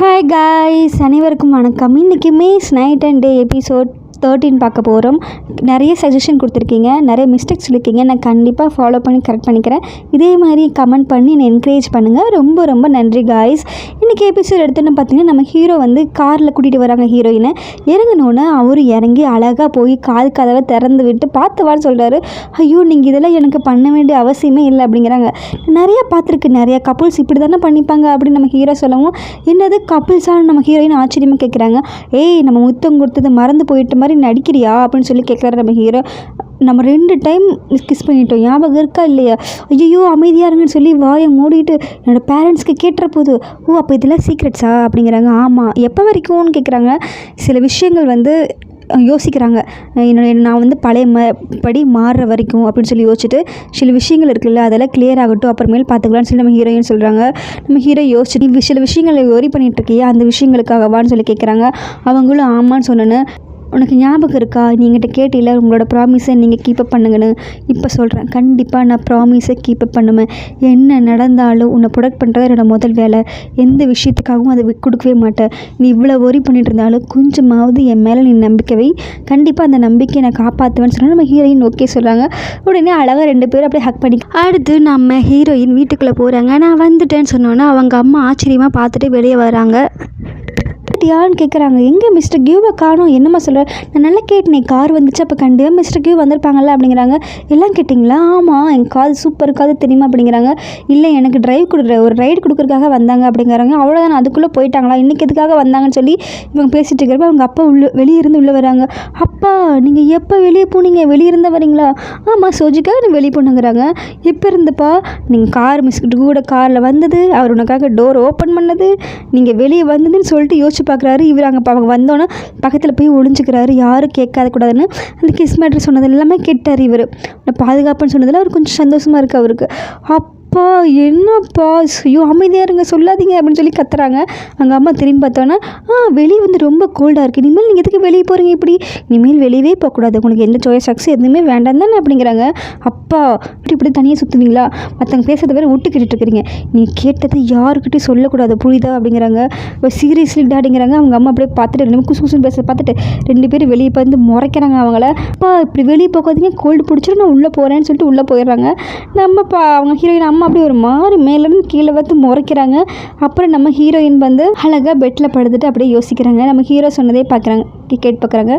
Hi guys, அனைவருக்கும் வணக்கம். இன்றைக்கி maize night and day episode 13 பார்க்க போகிறோம். நிறைய சஜஷன் கொடுத்துருக்கீங்க, நிறைய மிஸ்டேக்ஸ் சொல்லியிருக்கீங்க. நான் கண்டிப்பாக ஃபாலோ பண்ணி கரெக்ட் பண்ணிக்கிறேன். இதே மாதிரி கமெண்ட் பண்ணி என்னை என்கரேஜ் பண்ணுங்கள். ரொம்ப ரொம்ப நன்றி காய்ஸ். இன்றைக்கி எபிசோட் எடுத்துன்னு பார்த்தீங்கன்னா, நம்ம ஹீரோ வந்து காரில் கூட்டிகிட்டு வராங்க ஹீரோயினை. இறங்கினோன்னே அவரு இறங்கி அழகாக போய் கால் கதவை திறந்து விட்டு பார்த்துவான்னு சொல்கிறாரு. ஐயோ, நீங்கள் இதெல்லாம் எனக்கு பண்ண வேண்டிய அவசியமே இல்லை அப்படிங்கிறாங்க. நிறையா பார்த்துருக்கு, நிறையா கப்புள்ஸ் இப்படி தானே பண்ணிப்பாங்க அப்படின்னு நம்ம ஹீரோ சொல்லவும், என்னது கப்புள்ஸான நம்ம ஹீரோயின் ஆச்சரியமாக கேட்குறாங்க. ஏய், நம்ம முத்தம் கொடுத்தது மறந்து போயிட்ட மாதிரி நடிக்கிறியா அப்படின்னு சொல்லி கேட்குறாரு நம்ம ஹீரோ. நம்ம 2 டைம் கிஸ் பண்ணிட்டோம், ஞாபகம் இருக்கா இல்லையா? ஐயோ, அமைதியாக இருங்கன்னு சொல்லி வாயை மூடிட்டு என்னோடய பேரண்ட்ஸ்க்கு கேட்டுற போது, ஓ அப்போ இதெல்லாம் சீக்ரெட்ஸா அப்படிங்கிறாங்க. ஆமாம், எப்போ வரைக்கும்னு கேட்குறாங்க. சில விஷயங்கள் வந்து யோசிக்கிறாங்க. நான் வந்து பழைய படி மாறுற வரைக்கும் அப்படின்னு சொல்லி யோசிச்சுட்டு, சில விஷயங்கள் இருக்குல்ல அதெல்லாம் கிளியர் ஆகட்டும், அப்புறமேல் பார்த்துக்கலான்னு சொல்லி நம்ம ஹீரோயின் சொல்கிறாங்க. நம்ம ஹீரோ யோசிச்சுட்டு, நீ சில விஷயங்களை ஒரி பண்ணிகிட்டு இருக்கியா, அந்த விஷயங்களுக்காகவான்னு சொல்லி கேட்குறாங்க. அவங்களும் ஆமான்னு சொன்னேன்னு, உனக்கு ஞாபகம் இருக்கா, நீங்கிட்ட கேட்டில உங்களோட ப்ராமிஸை நீங்கள் கீப்பப் பண்ணுங்கன்னு. இப்போ சொல்கிறேன், கண்டிப்பாக நான் ப்ராமிஸை கீப்பப் பண்ணுவேன். என்ன நடந்தாலும் உன்னை ப்ரொடெக்ட் பண்ணுறது என்னோடய முதல் வேலை. எந்த விஷயத்துக்காகவும் அதை கொடுக்கவே மாட்டேன். நீ இவ்வளோ ஒரி பண்ணிட்டு இருந்தாலும் கொஞ்சமாவது என் மேலே நீ நம்பிக்கை வை. கண்டிப்பாக அந்த நம்பிக்கையை நான் காப்பாற்றுவேன்னு சொன்னால் நம்ம ஹீரோயின் ஓகே சொல்கிறாங்க. உடனே அழகாக 2 பேரும் அப்படியே ஹக் பண்ணி அடுத்து நம்ம ஹீரோயின் வீட்டுக்குள்ளே போகிறாங்க. நான் வந்துட்டேன்னு சொன்னோன்னே அவங்க அம்மா ஆச்சரியமாக பார்த்துட்டு வெளியே வராங்க. யான்னு கேட்குறாங்க. எங்கே மிஸ்டர் கியூவை காணோம், என்னம்மா சொல்கிற? நான் நல்லா கேட்டேன், கார் வந்துச்சு, அப்போ கண்டிப்பாக மிஸ்டர் கியூ வந்திருப்பாங்கல்ல அப்படிங்கிறாங்க. எல்லாம் கேட்டிங்களா? ஆமாம், என் காது சூப்பர் காது தெரியுமா அப்படிங்கிறாங்க. இல்லை, எனக்கு ஒரு ரைடு கொடுக்குறதுக்காக வந்தாங்க அப்படிங்கிறாங்க. அவ்வளோதான், அதுக்குள்ளே போயிட்டாங்களா, இன்றைக்கி எதுக்காக வந்தாங்கன்னு சொல்லி இவங்க பேசிகிட்டு இருக்கிறப்ப அவங்க அப்பா வெளியே இருந்து உள்ளே வராங்க. அப்பா, நீங்கள் எப்போ வெளியே போனீங்க? வெளியே இருந்தால் வரீங்களா? ஆமாம், சோஜிக்காக நீ வெளியே போனுங்கிறாங்க. எப்போ இருந்தப்பா? நீங்கள் கார் மிஸ்கிட்டு கூட காரில் வந்தது, அவர் உனக்காக டோர் ஓப்பன் பண்ணது, நீங்கள் வெளியே வந்ததுன்னு சொல்லிட்டு யோசிச்சு பார்க்குறாரு. இவர் அவங்க வந்தோன்னே பக்கத்தில் போய் ஒளிஞ்சிக்கிறாரு, யாரும் கேட்காத கூடாதுன்னு. அந்த கிஸ் மேட்ரு சொன்னது எல்லாமே கேட்டார். இவர் பாதுகாப்புன்னு சொன்னதில் அவர் கொஞ்சம் சந்தோஷமாக இருக்குது அவருக்கு. அப்பா, என்னப்பா, ஐயோ அமைதியாக இருங்க, சொல்லாதீங்க அப்படின்னு சொல்லி கத்துறாங்க. அங்கே அம்மா திரும்பி பார்த்தோன்னா, வெளியே வந்து ரொம்ப கோல்டாக இருக்குது, இனிமேல் நீங்கள் எதுக்கு வெளியே போகிறீங்க? இப்படி இனிமேல் வெளியவே போகக்கூடாது, உங்களுக்கு எந்த சாய்ஸ் சக்ஸஸ் எதுவுமே வேண்டாம் தானே அப்படிங்கிறாங்க. அப்பா, இப்படி தனியாக சுற்றுவீங்களா? மற்றவங்க பேசுறத வேறு விட்டு கேட்டுட்டு இருக்கிறீங்க, நீ கேட்டதை யாருக்கிட்டையும் சொல்லக்கூடாது, புரியுதா அப்படிங்கிறாங்க. இப்போ சீரியஸ்லி டாடிங்கிறாங்க. அவங்க அம்மா அப்படியே பார்த்துட்டு 2 குசு குசுன்னு பேச பார்த்துட்டு 2 பேரும் வெளியே வந்து முறைக்கிறாங்க அவங்கள. அப்பா, இப்படி வெளியே போகாதீங்க, கோல்டு பிடிச்சிட்டு நான் உள்ளே போகிறேன்னு சொல்லிட்டு உள்ளே போயிடுறாங்க. அவங்க ஹீரோயின் அம்மா அப்படி ஒரு மாதிரி மேலேருந்து கீழே வந்து முறைக்கிறாங்க. அப்புறம் நம்ம ஹீரோயின் வந்து அழகாக பெட்டில் படுத்துட்டு அப்படியே யோசிக்கிறாங்க. நம்ம ஹீரோ சொன்னதே பார்க்குறாங்க, கேட்டு பார்க்குறாங்க.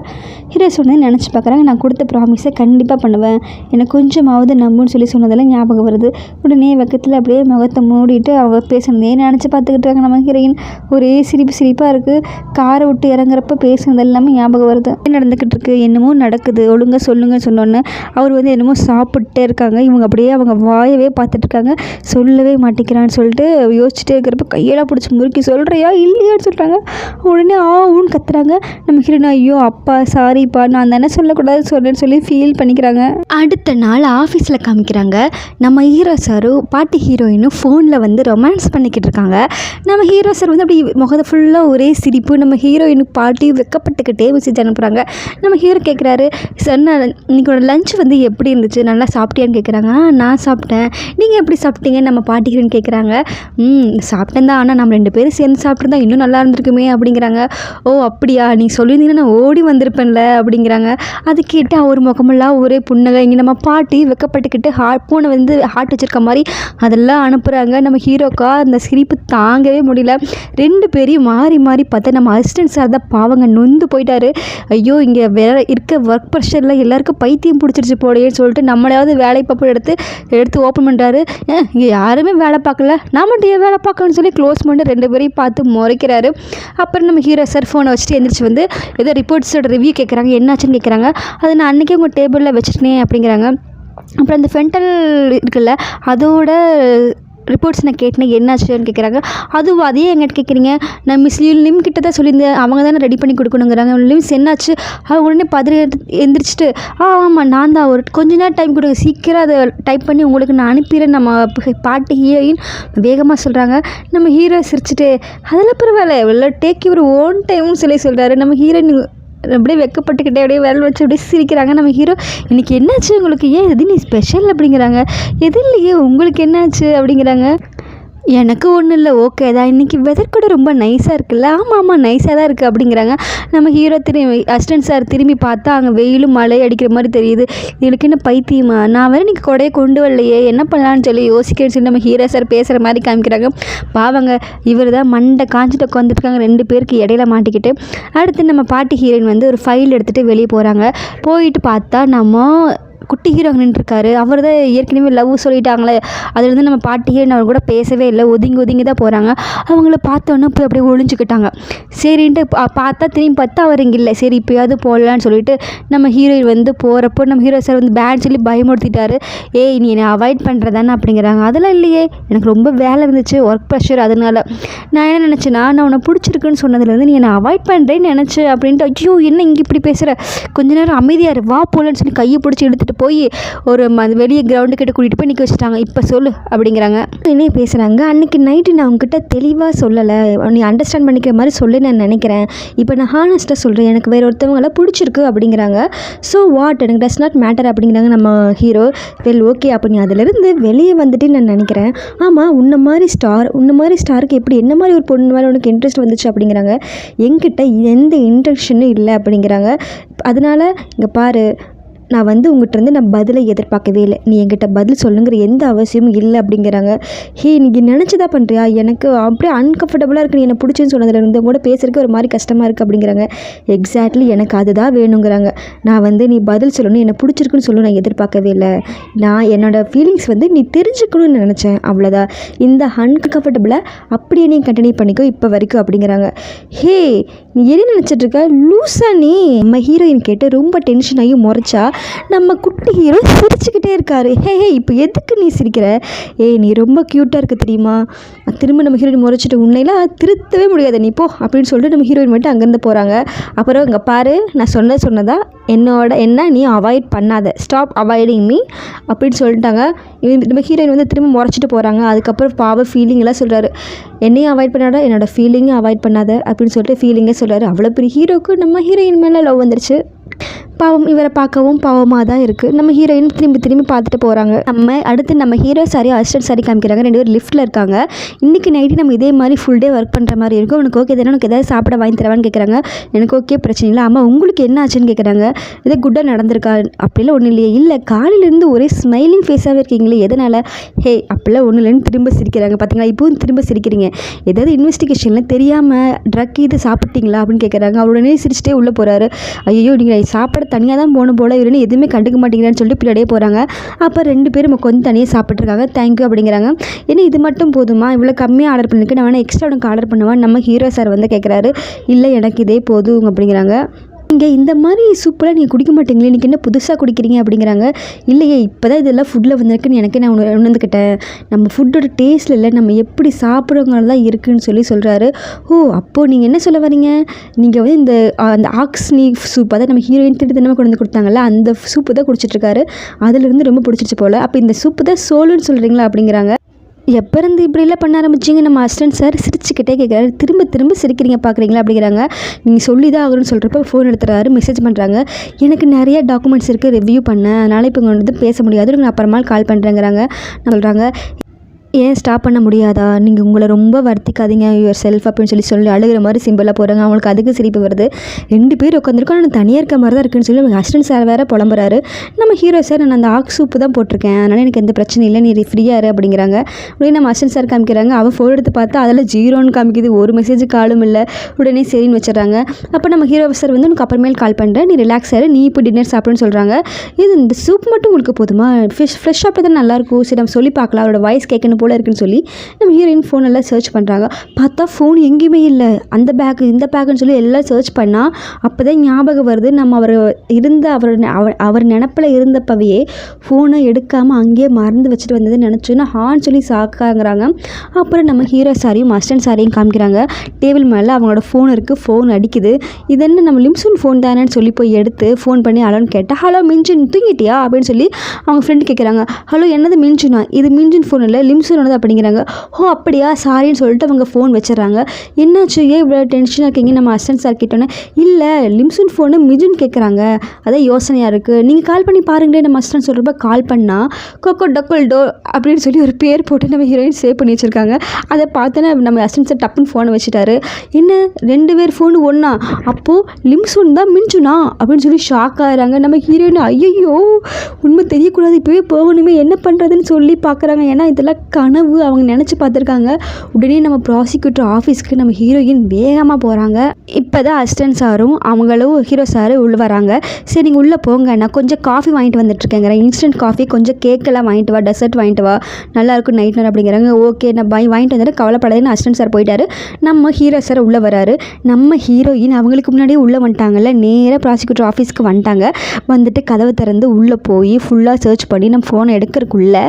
ஹீரோ சொன்னதே நினச்சி பார்க்குறாங்க. நான் கொடுத்த ப்ராமிஸை கண்டிப்பாக பண்ணுவேன், எனக்கு கொஞ்சமாவது நம்புன்னு சொல்லி சொன்னதெல்லாம் ஞாபகம் வருது. உடனே பக்கத்தில் அப்படியே முகத்தை மூடிட்டு அவங்க பேசுனதே நினச்சி பார்த்துக்கிட்டாங்க. நம்ம ஹீரோயின் ஒரே சிரிப்பாக இருக்குது. காரை விட்டு இறங்குறப்ப பேசுனது எல்லாமே ஞாபகம் வருது. என்ன நடந்துக்கிட்டு இருக்குது, என்னமோ நடக்குது, ஒழுங்காக சொல்லுங்கன்னு சொன்னோன்னே அவர் வந்து என்னமோ சாப்பிட்டே இருக்காங்க. இவங்க அப்படியே அவங்க வாயவே பார்த்துட்டு இருக்காங்க. சொல்லவே மாட்டேங்கிறான்னு சொல்லிட்டு யோசிச்சுட்டே இருக்கிறப்ப கையெல்லாம் பிடிச்சி முறுக்கி சொல்கிறியா இல்லையான்னு சொல்கிறாங்க. உடனே ஊன்னு கத்துறாங்க. நம்ம ஹீரோயின், ஐயோ அப்பா சாரிப்பா, நான் தானே சொல்லக்கூடாது சொன்னேன்னு சொல்லி ஃபீல் பண்ணிக்கிறாங்க. அடுத்த நாள் ஆஃபீஸில் காமிக்கிறாங்க. நம்ம ஹீரோ சாரும் பாட்டி ஹீரோயினும் ஃபோனில் வந்து ரொமான்ஸ் பண்ணிக்கிட்டு இருக்காங்க. நம்ம ஹீரோ சார் வந்து அப்படி முகத்தை ஃபுல்லாக ஒரே சிரிப்பு. நம்ம ஹீரோயினுக்கு பாட்டி வெக்கப்பட்டுக்கிட்டே மெசேஜ் அனுப்புகிறாங்க. நம்ம ஹீரோ கேட்குறாரு, சார் நான் இன்னைக்கோட லஞ்ச் வந்து எப்படி இருந்துச்சு, நல்லா சாப்பிட்டியான்னு கேட்குறாங்க. நான் சாப்பிட்டேன், நீங்கள் எப்படி சாப்பிட்டீங்கன்னு நம்ம பாட்டி ஹீரோயின் கேட்குறாங்க. சாப்பிட்டேன் தான், ஆனால் நம்ம 2 பேரும் சேர்ந்து சாப்பிட்ருந்தா இன்னும் நல்லா இருந்திருக்குமே அப்படிங்கிறாங்க. ஓ அப்படியா, நீ சொல்லியிருந்தீங்கன்னா நான் ஓடி வந்திருப்பேன்ல அப்படிங்கிறாங்க. அது கேட்டு அவர் முகமெல்லாம் ஒரே புன்னகை. இங்கே நம்ம பாட்டி வெக்கப்பட்டுக்கிட்டு பூனை வந்து ஹார்ட் வச்சுருக்க மாதிரி அதெல்லாம் அனுப்புகிறாங்க. நம்ம ஹீரோக்கா அந்த சிரிப்பு தாங்கவே முடியல. 2 பேரையும் மாறி மாறி பார்த்தா நம்ம அசிஸ்டன்ட் சார் தான் பாவங்க நொந்து போயிட்டாரு. ஐயோ, இங்கே வேலை இருக்க ஒர்க் ப்ரெஷரில் எல்லாருக்கும் பைத்தியம் பிடிச்சிருச்சு போடையேன்னு சொல்லிட்டு நம்மளையாவது வேலை பார்ப்பு எடுத்து ஓப்பன் பண்ணுறாரு. இங்கே யாருமே வேலை பார்க்கல, நான் மட்டும் வேலை பார்க்கணும்னு சொல்லி க்ளோஸ் பண்ணி 2 பேரையும் பார்த்து முறைக்கிறாரு. அப்புறம் நம்ம ஹீரோ சார் ஃபோனை வச்சுட்டு எந்திரிச்சு வந்து ஏதோ ரிப்போர்ட்ஸோட ரிவ்யூ கேட்குறாங்க. என்னாச்சுன்னு கேட்குறாங்க. அது நான் அன்றைக்கே உங்கள் டேபிளில் வச்சுட்டேன் அப்படிங்கிறாங்க. அப்புறம் அந்த ஃபென்டல் இருக்குல்ல, அதோட ரிப்போர்ட்ஸ் நான் கேட்டேன், என்னாச்சுன்னு கேட்குறாங்க. அதுவும் அதையே எங்கிட்ட கேட்குறீங்க, நான் மிஸ் லிம் கிட்ட தான் சொல்லியிருந்தேன், அவங்க தானே ரெடி பண்ணி கொடுக்கணுங்கிறாங்க. லிம்ஸ் என்னாச்சு? அவங்க உடனே பதறி எந்திரிச்சிட்டு, ஆமாம் நான் தான், ஒரு கொஞ்ச நேரம் டைம் கொடுங்க, சீக்கிரம் அதை டைப் பண்ணி உங்களுக்கு நான் அனுப்பிடுறேன் நம்ம பாட்டு ஹீரோயின் வேகமாக சொல்கிறாங்க. நம்ம ஹீரோ சிரிச்சுட்டு, அதெல்லாம் பரவாயில்ல, டேக் யுவர் ஓன் டைம்னு சொல்கிறாரு. நம்ம ஹீரோயின் அப்படியே வெக்கப்பட்டுக்கிட்டே அப்படியே விரல் வச்சு அப்படியே சிரிக்கிறாங்க. நம்ம ஹீரோ, இன்றைக்கி என்னாச்சு உங்களுக்கு, ஏன் எது நீ ஸ்பெஷல் அப்படிங்கிறாங்க. எது இல்லையே, உங்களுக்கு என்னாச்சு அப்படிங்கிறாங்க. எனக்கு ஒன்றும் இல்லை, ஓகே தான். இன்றைக்கி வெதர் கூட ரொம்ப நைஸாக இருக்குல்ல. ஆமாம் நைஸாக தான் இருக்குது அப்படிங்கிறாங்க. நம்ம ஹீரோ திரும்பி அசிஸ்டன்ட் சார் திரும்பி பார்த்தா அங்கே வெயிலும் மழை அடிக்கிற மாதிரி தெரியுது. இதுக்கு என்ன பைத்தியமா, நான் வேறு இன்றைக்கி கொடையை கொண்டு வரலையே, என்ன பண்ணலான்னு சொல்லி யோசிக்கிறேன்னு சொல்லி நம்ம ஹீரோ சார் பேசுகிற மாதிரி காமிக்கிறாங்க. பாவங்க, இவர் தான் மண்டை காஞ்சிட்டு உட்காந்துருக்காங்க 2 பேருக்கு இடையில மாட்டிக்கிட்டு. அடுத்து நம்ம பாட்டி ஹீரோயின் வந்து ஒரு ஃபைல் எடுத்துகிட்டு வெளியே போகிறாங்க. போயிட்டு பார்த்தா நம்ம குட்டி ஹீரோ நின்றுருக்காரு. அவர் தான் ஏற்கனவே லவ் சொல்லிட்டாங்களே, அதுலேருந்து நம்ம பாட்டி ஹீரோயின் அவர் கூட பேசவே இல்லை, ஒதுங்கி தான் போகிறாங்க. அவங்கள பார்த்தோன்னே போய் அப்படியே ஒளிஞ்சிக்கிட்டாங்க. சரின்ட்டு பார்த்தா திரும்பி பார்த்தா அவர் இங்கே இல்லை. சரி இப்போயாவது போடலான்னு சொல்லிட்டு நம்ம ஹீரோயின் வந்து போகிறப்போ நம்ம ஹீரோ சார் வந்து பேட் சொல்லி பயமுறுத்திட்டாரு. ஏய் நீ என்னை அவாய்ட் பண்ணுறதானே அப்படிங்கிறாங்க. அதெல்லாம் இல்லையே, எனக்கு ரொம்ப வேலை இருந்துச்சு, ஒர்க் ப்ரெஷர், அதனால நான் என்ன நினச்சேன்னா, நான் உன்னை பிடிச்சிருக்குன்னு சொன்னதுலேருந்து நீ என்னை அவாய்ட் பண்ணுறேன்னு நினச்சேன் அப்படின்ட்டு. ஐயோ என்ன இங்கே இப்படி பேசுகிற, கொஞ்ச நேரம் அமைதியாரு, வா போகலன்னு சொல்லி கையை பிடிச்சி எடுத்துகிட்டு போய் ஒரு வெளியே கிரவுண்டு கிட்ட கூட்டிகிட்டு போய் நிற்க வச்சுட்டாங்க. இப்போ சொல்லு அப்படிங்கிறாங்க. என்ன பேசுகிறாங்க, அன்றைக்கி நைட்டு நான் உங்ககிட்ட தெளிவாக சொல்லலை, நீ அண்டர்ஸ்டாண்ட் பண்ணிக்கிற மாதிரி சொல்லி நான் நினைக்கிறேன். இப்போ நான் ஹானஸ்ட்டாக சொல்கிறேன், எனக்கு வேறு ஒருத்தவங்களை பிடிச்சிருக்கு அப்படிங்கிறாங்க. ஸோ வாட், எனக்கு டஸ் நாட் மேட்டர் அப்படிங்கிறாங்க நம்ம ஹீரோ. வெல் ஓகே, அப்போ நீ அதிலிருந்து வெளியே வந்துட்டு நான் நினைக்கிறேன். ஆமாம், உன்ன மாதிரி ஸ்டாருக்கு எப்படி என்ன மாதிரி ஒரு பொண்ணு மேலே உனக்கு இன்ட்ரெஸ்ட் வந்துச்சு அப்படிங்கிறாங்க. என்கிட்ட எந்த இன்ட்ரெஸ்ஷனும் இல்லை அப்படிங்கிறாங்க. அதனால் இங்கே பாரு, நான் வந்து உங்கள்கிட்ட நான் பதிலை எதிர்பார்க்கவே இல்லை, நீ என்கிட்ட பதில் சொல்லுங்கிற எந்த அவசியமும் இல்லை அப்படிங்கிறாங்க. ஹே நீங்கள் நினச்சதா பண்ணுறியா, எனக்கு அப்படியே அன்கம்ஃபர்டபுளாக இருக்குது, நீ என்னை பிடிச்சின்னு சொன்னதுலேருந்து கூட பேசுறதுக்கு ஒரு மாதிரி கஷ்டமாக இருக்குது அப்படிங்கிறாங்க. எக்ஸாக்ட்லி எனக்கு அதுதான் வேணுங்கிறாங்க. நான் வந்து நீ பதில் சொல்லணும், என்னை பிடிச்சிருக்குன்னு சொல்லணும் நான் எதிர்பார்க்கவே இல்லை, நான் என்னோடய ஃபீலிங்ஸ் வந்து நீ தெரிஞ்சுக்கணும்னு நினச்சேன், அவ்வளோதான். இந்த அன்கம்ஃபர்டபுளை அப்படியே நீ கண்டினியூ பண்ணிக்கோ இப்போ வரைக்கும் அப்படிங்கிறாங்க. ஹே நீ என்ன நினச்சிட்ருக்க, லூஸா நீ, நம்ம ஹீரோயின் கேட்டு ரொம்ப டென்ஷன் ஆகி முறைச்சா நம்ம குட்டி ஹீரோ சிரிச்சுக்கிட்டே இருக்காரு. ஹே இப்போ எதுக்கு நீ சிரிக்கிற, நீ ரொம்ப க்யூட்டாக இருக்க தெரியுமா. திரும்ப நம்ம ஹீரோயின் முறைச்சிட்டு, உன்னைலாம் திருத்தவே முடியாது நீ போ அப்படின்னு சொல்லிட்டு நம்ம ஹீரோயின் மட்டும் அங்கேருந்து போகிறாங்க. அப்புறம் இங்கே பாரு, நான் சொன்னதா என்ன நீ அவாய்ட் பண்ணாத, ஸ்டாப் அவாய்டிங் மீ அப்படின்னு சொல்லிட்டாங்க. நம்ம ஹீரோயின் வந்து திரும்ப முறைச்சிட்டு போகிறாங்க. அதுக்கப்புறம் பாவ ஃபீலிங்கெல்லாம் சொல்கிறாரு, என்னையும் அவாய்ட் பண்ணாத, என்னோடய ஃபீலிங்கும் அவாய்ட் பண்ணாத அப்படின்னு சொல்லிட்டு ஃபீலிங்கே சொல்கிறாரு. அவ்வளோ பெரிய ஹீரோக்கு நம்ம ஹீரோயின் மேலே லவ் வந்துருச்சு. பாவம், இவரை பார்க்கவும் பாவமாக தான் இருக்குது. நம்ம ஹீரோயின் திரும்பி பார்த்துட்டு போகிறாங்க. நம்ம ஹீரோ சாரி அசிஸ்டன்ட் சாரி காமிக்கிறாங்க. 2 பேர் லிஃப்ட்டில் இருக்காங்க. இன்றைக்கி நைட்டு நம்ம இதே மாதிரி ஃபுல் டே ஒர்க் பண்ணுற மாதிரி இருக்கும், உனக்கு ஓகே தானே, உனக்கு எதாவது சாப்பிட வாங்கி தரவான்னு கேட்குறாங்க. எனக்கு ஓகே பிரச்சனை இல்லை. ஆமாம் உங்களுக்கு என்ன ஆச்சுன்னு கேட்குறாங்க. இதே குட்டாக நடந்திருக்கா, அப்படிலாம் ஒன்றும் இல்லையே. இல்லை காலையிலேருந்து ஒரே ஸ்மைலிங் ஃபேஸாகவே இருக்கீங்களே, எதனால். ஹே அப்படிலாம் ஒன்றும் இல்லைன்னு திரும்ப சிரிக்கிறாங்க. பார்த்தீங்களா இப்போவும் திரும்ப சிரிக்கிறீங்க, ஏதாவது இன்வெஸ்டிகேஷனில் தெரியாமல் ட்ரக் இது சாப்பிட்டீங்களா அப்படின்னு கேட்குறாங்க. அவர் உடனே சிரிச்சிட்டே உள்ளே போகிறாரு. ஐயோ நீங்கள் சாப்பிட தனியாக தான் போன போல், இவருன்னு எதுவுமே கண்டுக்க மாட்டேங்கிறான்னு சொல்லிட்டு பின்னாடியே போகிறாங்க. அப்போ 2 பேரும் கொஞ்சம் தனியாக சாப்பிட்ருக்காங்க. தேங்க்யூ அப்படிங்கிறாங்க. ஏன்னா இது மட்டும் போதுமா, இவ்வளோ கம்மியாக ஆர்டர் பண்ணிருக்கு, நான் வேணால் எக்ஸ்ட்ரா உனக்கு ஆர்டர் பண்ணுவான்னு நம்ம ஹீரோ சார் வந்து கேட்குறாரு. இல்லை எனக்கு இதே போதும் அப்படிங்கிறாங்க. நீங்கள் இந்த மாதிரி சூப்பராக நீங்கள் குடிக்க மாட்டீங்களே, இன்றைக்கி என்ன புதுசாக குடிக்கிறீங்க அப்படிங்கிறாங்க. இல்லையே இப்போ தான் இதெல்லாம் ஃபுட்டில் வந்திருக்குன்னு எனக்கு நான் உணர்ந்துக்கிட்டேன், நம்ம ஃபுட்டோட டேஸ்ட்டில் இல்லை, நம்ம எப்படி சாப்பிட்றவங்க தான் இருக்குதுன்னு சொல்கிறாரு. ஓ அப்போது நீங்கள் என்ன சொல்ல வரீங்க, நீங்கள் வந்து அந்த ஆக்ஸ்னி சூப், அதான் நம்ம ஹீரோயின் தினமாக கொண்டு வந்து கொடுத்தாங்கல்ல, அந்த சூப்பு தான் குடிச்சிட்ருக்காரு. அதிலிருந்து ரொம்ப பிடிச்சிருச்சு போல். அப்போ இந்த சூப்பு தான் சோலுன்னு சொல்கிறீங்களா அப்படிங்கிறாங்க. எப்போ இருந்து இப்படிலாம் பண்ண ஆரம்பிச்சிங்க, நம்ம அசிஸ்டன்ட் சார் சிரிச்சுக்கிட்டே கேட்குறாரு. திரும்ப சிரிக்கிறீங்க பார்க்குறீங்களா அப்படிங்கிறாங்க. நீங்கள் சொல்லி தான் ஆகணும்னு சொல்கிறப்ப ஃபோன் எடுத்துறாரு, மெசேஜ் பண்ணுறாங்க. எனக்கு நிறைய டாக்குமெண்ட்ஸ் இருக்குது ரிவ்யூ பண்ண, அதனால் இப்போ இங்கே வந்து பேச முடியாது, நான் அப்புறமா கால் பண்ணுறேங்கிறாங்க. நான் சொல்கிறாங்க, ஏன் ஸ்டாப் பண்ண முடியாதா, நீங்கள் உங்களை ரொம்ப வருத்திக்காதீங்க யுவர் செல்ஃப் அப்படின்னு சொல்லி அழுகிற மாதிரி சிம்பிளாக போகிறாங்க. அவங்களுக்கு அதுக்கு சிரிப்பு வருது. 2 பேர் உட்காந்துருக்கோம், ஆனால் தனியாக இருக்க மாதிரி தான் இருக்குன்னு சொல்லி அவங்க அசிஸ்டன்ட் சார் வேறு புலம்புறாரு. நம்ம ஹீரோ சார், நான் அந்த ஆக் சூப்பு தான் போட்டிருக்கேன், அதனால் எனக்கு எந்த பிரச்சனை இல்லை, நீ ஃப்ரீயாக இரு அப்படிங்கிறாங்க. உடனே நம்ம அசிஸ்டன்ட் சார் காமிக்கிறாங்க. அவன் ஃபோன் எடுத்து பார்த்தா அதில் 0ன்னு காமிக்குது, ஒரு மெசேஜ் காலும் இல்லை. உடனே சரின்னு வச்சிடறாங்க. அப்போ நம்ம ஹீரோ சார் வந்து உனக்கு அப்புறமேல் கால் பண்ணுறேன், நீ ரிலாக்ஸ் ஆகிரு, நீ இப்போ டின்னர் சாப்பிடுன்னு சொல்கிறாங்க. இது இந்த சூப் மட்டும் உங்களுக்கு போதுமா, ஃப்ரெஷ் சாப்பிட்டு தான் நல்லாயிருக்கும், சரி நம்ம சொல்லி பார்க்கலாம், அவரோட வாய்ஸ் கேட்கணும் போல் இருக்குன்னு சொல்லி நம்ம ஹீரோயின் ஃபோன் எல்லாம் சர்ச் பண்ணுறாங்க. பார்த்தா ஃபோன் எங்கேயுமே இல்லை. அந்த பேக்கு இந்த பேக்குன்னு சொல்லி எல்லாம் சர்ச் பண்ணால் அப்போ தான் ஞாபகம் வருது, நம்ம அவர் நினப்பில் இருந்தப்பவே ஃபோனை எடுக்காமல் அங்கேயே மறந்து வச்சுட்டு வந்தது நினச்சோன்னா ஹான்னு சொல்லி சாக்காங்கிறாங்க. அப்புறம் நம்ம ஹீரோ சாரியும் அசிஸ்டன்ட் சாரியும் காமிக்கிறாங்க. டேபிள் மேலே அவங்களோட ஃபோன் இருக்குது, ஃபோன் அடிக்குது. இது என்ன நம்ம லிம்சூன் ஃபோன் தானேன்னு சொல்லி போய் எடுத்து ஃபோன் பண்ணி அலோன்னு கேட்டால், ஹலோ மின்ஜின் தூங்கிட்டியா அப்படின்னு சொல்லி அவங்க ஃப்ரெண்டு கேட்குறாங்க. ஹலோ என்னது மின்ஜினா, இது மின்ஜின் ஃபோன் இல்லை, லிம்சூன் லிம்சூனோட அப்படிங்கிறாங்க. ஓ அப்படியா, சாரின்னு சொல்லிட்டு அவங்க ஃபோன் வச்சிடறாங்க. என்னாச்சு, ஏன் இவ்வளோ டென்ஷனாக இருக்கீங்க நம்ம அசிஸ்டன்ட் சார் கிட்டோன்னே, இல்லை லிம்சூன் ஃபோனு மிஜுன் கேட்குறாங்க, அதான் யோசனையாக இருக்குது, நீங்கள் கால் பண்ணி பாருங்களே. நம்ம அசிஸ்டன்ட் சொல்கிறப்ப கால் பண்ணால் கொக்கோ டக்குல் டோ அப்படின்னு சொல்லி ஒரு பேர் போட்டு நம்ம ஹீரோயின் சேவ் பண்ணி வச்சுருக்காங்க. அதை பார்த்தோன்னா நம்ம அசிஸ்டன்ட் சார் டப்புன்னு ஃபோனை வச்சுட்டாரு. என்ன 2 பேர் ஃபோனு ஒன்றா, அப்போது லிம்சூன் தான் மிஞ்சுனா அப்படின்னு சொல்லி ஷாக் ஆகிறாங்க. நம்ம ஹீரோயின் ஐயோ உண்மை தெரியக்கூடாது, இப்போவே போகணுமே, என்ன பண்ணுறதுன்னு சொல்லி பார்க்குறாங்க. ஏன்னா இதெல்லாம் கனவு அவங்க நினச்சி பார்த்துருக்காங்க. உடனே நம்ம ப்ராசிக்யூட்டர் ஆஃபீஸ்க்கு நம்ம ஹீரோயின் வேகமாக போகிறாங்க. இப்போ தான் அசிஸ்டன்ட் சாரும் அவங்களும் ஹீரோ சாரும் உள்ளே வராங்க. சரி நீங்கள் உள்ளே போங்க, நான் கொஞ்சம் காஃபி வாங்கிட்டு வந்துட்டுருக்கேங்கிறேன், இன்ஸ்டன்ட் காஃபி, கொஞ்சம் கேக்கெல்லாம் வாங்கிட்டு வா, டெசர்ட் வாங்கிட்டு வா, நல்லாயிருக்கும் நைட் நேரம் அப்படிங்கிறாங்க. ஓகே நான் வாங்கிட்டு வந்துட்டு கவலைப்படாதுன்னு அசிஸ்டன்ட் சார் போயிட்டாரு. நம்ம ஹீரோ சார் உள்ளே வராரு. நம்ம ஹீரோயின் அவங்களுக்கு முன்னாடியே உள்ளே வந்துட்டாங்கல்ல, நேராக ப்ராசிக்யூட்டர் ஆஃபீஸ்க்கு வந்துட்டாங்க. வந்துட்டு கதவை திறந்து உள்ளே போய் ஃபுல்லாக சர்ச் பண்ணி நம்ம ஃபோனை எடுக்கிறதுக்குள்ளே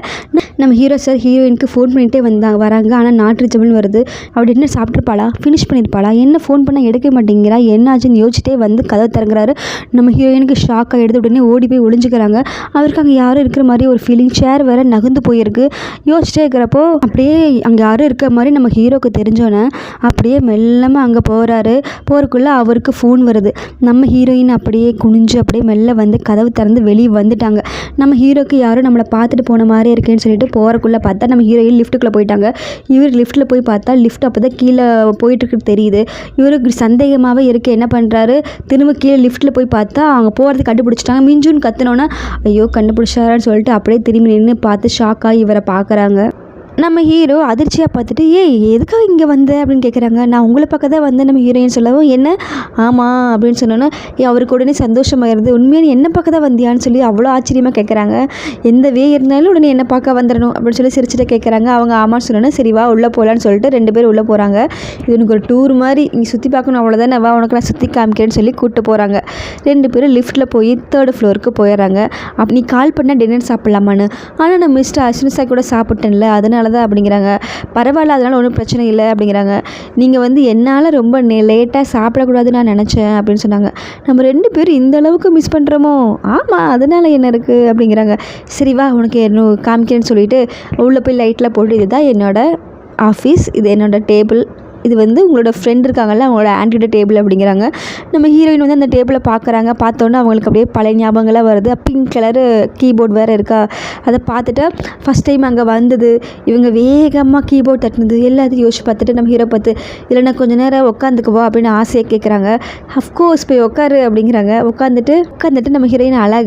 நம்ம ஹீரோ சார் ஹீரோயினுக்கு ஃபோன் பண்ணிகிட்டே வராங்க. ஆனால் நாட் ரீச்சபிள்னு வருது. அப்படி என்ன சாப்பிட்ருப்பாளா, ஃபினிஷ் பண்ணியிருப்பாளா, என்ன ஃபோன் பண்ணால் எடுக்க மாட்டேங்கிறா, என்ன ஆச்சுன்னு யோசிச்சிட்டே வந்து கதவை திறங்குறாரு. நம்ம ஹீரோயினுக்கு ஷாக்காக எடுத்து உடனே ஓடி போய் ஒளிஞ்சுக்கிறாங்க. அவருக்கு அங்கே யாரும் இருக்கிற மாதிரி ஒரு ஃபீலிங், சேர் வேறு நகர்ந்து போயிருக்கு. யோசிச்சிட்டே இருக்கிறப்போ அப்படியே அங்கே யாரும் இருக்கிற மாதிரி நம்ம ஹீரோக்கு தெரிஞ்சோன்னே அப்படியே மெல்லமாக அங்கே போகிறாரு. போகிறக்குள்ளே அவருக்கு ஃபோன் வருது. நம்ம ஹீரோயின் அப்படியே குனிஞ்சு அப்படியே மெல்ல வந்து கதவு திறந்து வெளியே வந்துட்டாங்க. நம்ம ஹீரோக்கு யாரும் நம்மளை பார்த்துட்டு போன மாதிரி இருக்கேன்னு சொல்லிட்டு போகிறக்குள்ளே பார்த்தா நம்ம ஹீரோயின் லிஃப்ட்டுக்குள்ளே போயிட்டாங்க. இவர் லிஃப்ட்டில் போய் பார்த்தா லிஃப்ட் அப்போ தான் கீழே போயிட்டுருக்கு தெரியுது. இவருக்கு சந்தேகமாகவே இருக்குது. என்ன பண்ணுறாரு, திரும்ப கீழே லிஃப்ட்டில் போய் பார்த்தா அவங்க போகிறது கண்டுபிடிச்சிட்டாங்க. மிஞ்சுன்னு கத்துனோன்னா ஐயோ கண்டுபிடிச்சாரான்னு சொல்லிட்டு அப்படியே திரும்பி நின்று பார்த்து ஷாக்காக இவரை பார்க்குறாங்க. நம்ம ஹீரோ அதிர்ச்சியாக பார்த்துட்டு ஏய் எதுக்காக இங்கே வந்த அப்படின்னு கேட்குறாங்க. நான் உங்களை பக்கம் தான் வந்தேன் நம்ம ஹீரோயின் சொல்லவும், என்ன ஆமாம் அப்படின்னு சொன்னோன்னா அவருக்கு உடனே சந்தோஷமாயிருது. உண்மையான என்ன பக்கம் தான் வந்தியான்னு சொல்லி அவ்வளோ ஆச்சரியமாக கேட்குறாங்க. எந்த வே இருந்தாலும் உடனே என்ன பார்க்க வந்துடணும் அப்படின்னு சொல்லி சிரிச்சுட்டு கேட்குறாங்க. அவங்க ஆமான்னு சொன்னோன்னா சரி வா உள்ளே போகலான்னு சொல்லிட்டு 2 பேர் உள்ளே போகிறாங்க. இது எனக்கு ஒரு டூர் மாதிரி, நீ சுற்றி பார்க்கணும் அவ்வளோதானே, வா உனக்கு நான் சுற்றி காமிக்கிறேன்னு சொல்லி கூப்பிட்டு போகிறாங்க. 2 பேரும் லிஃப்ட்டில் போய் 3rd ஃப்ளோருக்கு போயிடுறாங்க. அப்போ நீ கால் பண்ணால் டின்னர் சாப்பிட்லாமான்னு, ஆனால் நான் மிஸ்டர் அஸ்வினிசா கூட சாப்பிட்டேன்ல அதனால தான் அப்படிங்கிறாங்க. பரவாயில்ல அதனால் ஒன்றும் பிரச்சனை இல்லை அப்படிங்கிறாங்க. நீங்கள் வந்து என்னால் ரொம்ப லேட்டாக சாப்பிடக்கூடாதுன்னு நான் நினச்சேன் அப்படின்னு சொன்னாங்க. நம்ம 2 பேரும் இந்த அளவுக்கு மிஸ் பண்ணுறோமோ, ஆமாம் அதனால் என்ன இருக்குது அப்படிங்கிறாங்க. சரி வா உனக்கு என்ன காமிக்கிறேன்னு சொல்லிட்டு உள்ளே போய் லைட்டில் போட்டு இதுதான் என்னோடய ஆஃபீஸ், இது என்னோடய டேபிள், இது வந்து உங்களோட ஃப்ரெண்ட் இருக்காங்கல்ல அவங்களோட ஆன்டியோட டேபிள் அப்படிங்கிறாங்க. நம்ம ஹீரோயின் வந்து அந்த டேபிளை பார்க்குறாங்க. பார்த்தோன்னே அவங்களுக்கு அப்படியே பழைய ஞாபகங்களாக வருது. பிங்க் கலரு கீபோர்டு வேறு இருக்கா, அதை பார்த்துட்டு ஃபஸ்ட் டைம் அங்கே வந்தது, இவங்க வேகமாக கீபோர்ட் தட்டினது எல்லாத்தையும் யோசிச்சு பார்த்துட்டு நம்ம ஹீரோ பார்த்து இல்லை நான் கொஞ்சம் நேரம் உட்காந்துக்குவா அப்படின்னு ஆசையாக கேட்குறாங்க. அஃப்கோர்ஸ் போய் உட்காரு அப்படிங்கிறாங்க. உட்காந்துட்டு நம்ம ஹீரோயின் அழகாக